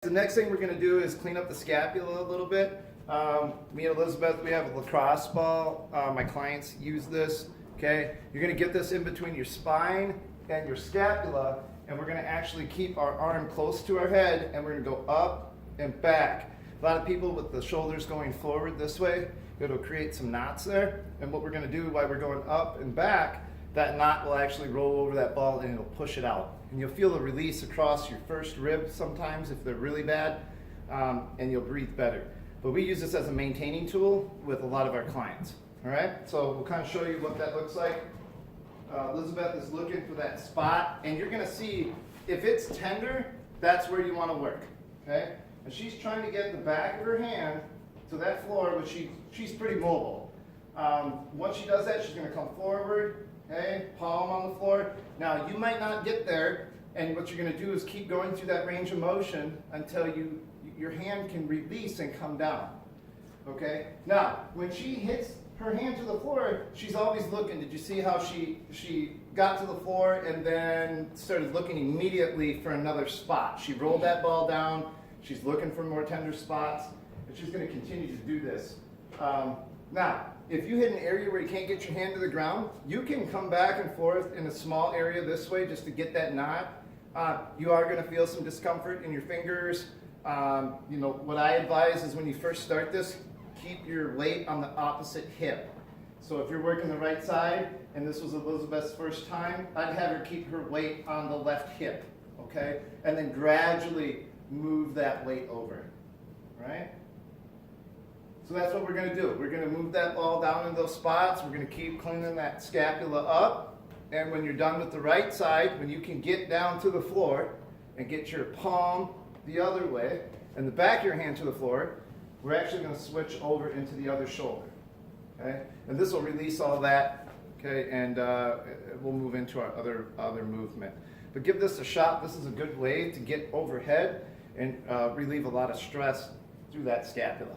The next thing we're going to do is clean up the scapula a little bit. Me and Elizabeth, we have a lacrosse ball. My clients use this. Okay, you're going to get this in between your spine and your scapula, and we're going to actually keep our arm close to our head, and we're going to go up and back. A lot of people with the shoulders going forward this way, it'll create some knots there. And what we're going to do while we're going up and back, that knot will actually roll over that ball and it'll push it out. And you'll feel the release across your first rib sometimes if they're really bad, and you'll breathe better. But we use this as a maintaining tool with a lot of our clients. All right, so we'll kind of show you what that looks like. Elizabeth is looking for that spot, and you're going to see if it's tender, that's where you want to work. Okay, and she's trying to get the back of her hand to that floor, but she's pretty mobile. Once she does that, she's going to come forward. Okay, palm on the floor. Now you might not get there, and what you're going to do is keep going through that range of motion until your hand can release and come down. Okay. Now when she hits her hand to the floor, she's always looking. Did you see how she got to the floor and then started looking immediately for another spot? She rolled that ball down. She's looking for more tender spots, and she's going to continue to do this. Now, if you hit an area where you can't get your hand to the ground, you can come back and forth in a small area this way just to get that knot. You are going to feel some discomfort in your fingers. What I advise is when you first start this, keep your weight on the opposite hip. So if you're working the right side, and this was Elizabeth's first time, I'd have her keep her weight on the left hip, okay? And then gradually move that weight over, right? So that's what we're going to do. We're going to move that ball down in those spots. We're going to keep cleaning that scapula up. And when you're done with the right side, when you can get down to the floor and get your palm the other way and the back of your hand to the floor, we're actually going to switch over into the other shoulder. Okay? And this will release all that. Okay? And we'll move into our other movement. But give this a shot. This is a good way to get overhead and relieve a lot of stress through that scapula.